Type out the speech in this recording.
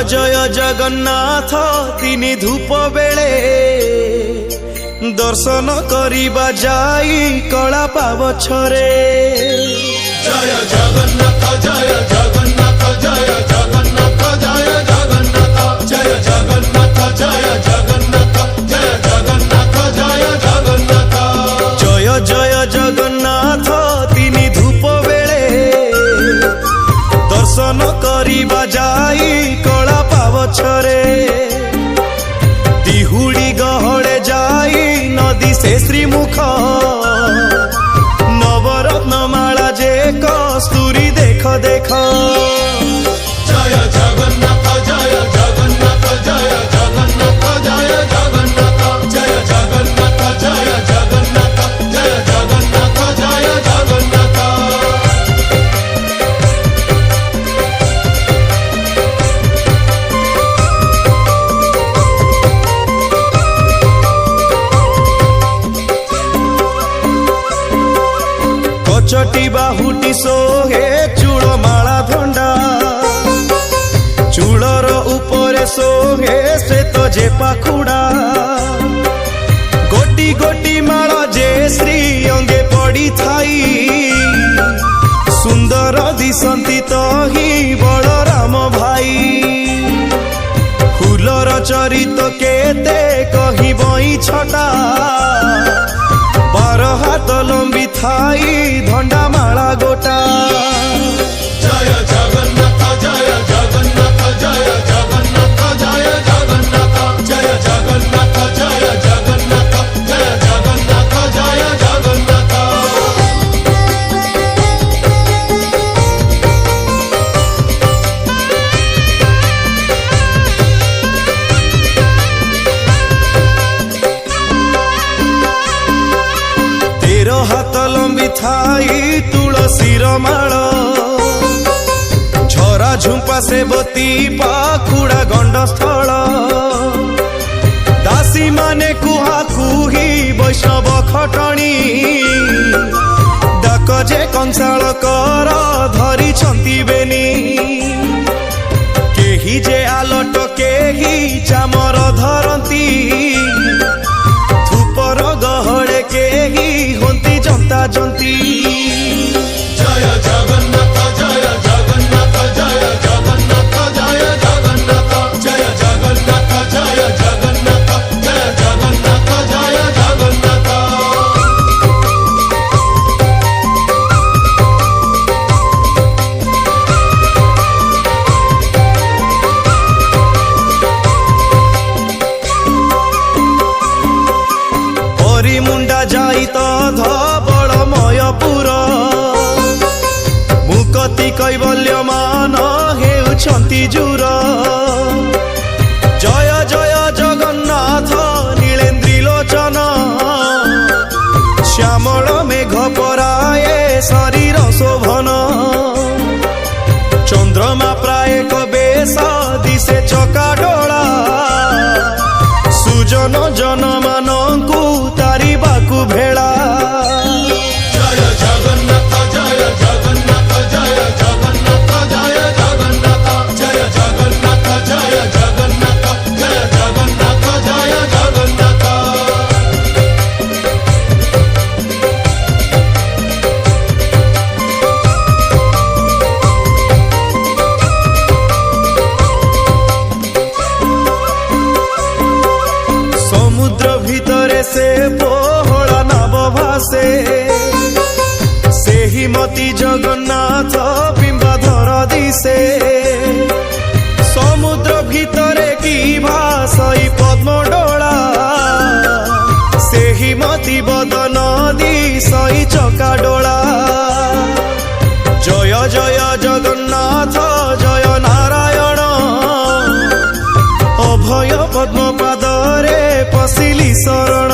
जय जगन्नाथ तिनि धूप बेले दर्शन करिबा जाई कला पावछरे। जय जगन्नाथ जय जगन्नाथ जय जगन्नाथ जय जगन्नाथ जय जगन्नाथ जय जगन्नाथ जय जगन्नाथ जय जगन्नाथ। जय जय जगन्नाथ तिनि धूप बेले दर्शन करिबा जाई कला पावछरे। दिहुड़ी गहळे जाई नदी से श्रीमुख नवरत्नमाला जे कस्तूरी देख देख। जय जगन्नाथ जय जगन्नाथ जय जगन्नाथ जय जगन्नाथ जय जगन्नाथ जय जगन्नाथ जय जगन्नाथ जय जगन्नाथ। कचटी बाहुटी सोहे चूड़ माला धंडा चूड़र उपरे सोहे श्वेत जे पाखुड़ा। गोटी गोटी माला जे श्री अंगे पड़ी थाई सुंदर दिसंती तो ही बलराम भाई। फूलर चरित केते कही बई छटा 12 हाथ लंबी थाई धंडा माला गोटा। जय जगन्नाथ जय जगन्नाथ जय जगन्नाथ जय जगन्नाथ जय जगन्नाथ जय जगन्नाथ जय जगन्नाथ जय जगन्नाथ। हाथ लंबी थाई तुलसीर माल झरा झुंपा से बती पाखुड़ा गंडस्थल। दासी माने कुहा कुही वैष्णव खटणी डाक जे कंसाल कर धरी छंती बेनी। केही जे आलट केही चामर धरती धूपर गहळे केही होंती जनता जंती। जय जगन्नाथ जय जगन्नाथ जय जगन्नाथ जय जगन्नाथ जय जगन्नाथ जय जगन्नाथ जय जगन्नाथ जय जगन्नाथ। परी मुंडा जाई तो धबलमयपुर मुकति कैवल्यमान हेउछंती जुर। जय जय जगन्नाथ नीलेन्द्री लोचन श्यामल मेघ पराए शरीर शोभन। चंद्रमा प्राय कबेश दिशे चका डोला सुजन जनमानंकु तारिबाकु भेड़ा। जय जगन्नाथ जय जगन्नाथ जय जगन्नाथ जय जगन्नाथ जय जगन्नाथ जय जगन्नाथ जय जगन्नाथ जय जगन्नाथ। समुद्र भितरे से पोहड़ा नाव भासे सेही मती जगन्नाथ बिंबाधर दिसे। समुद्र भितरे की भासई पद्म डोला सेही मती बदन दिसई चका डोला। जय जय जगन्नाथ जय नारायण अभय पद्म पादरे पशिली शरण।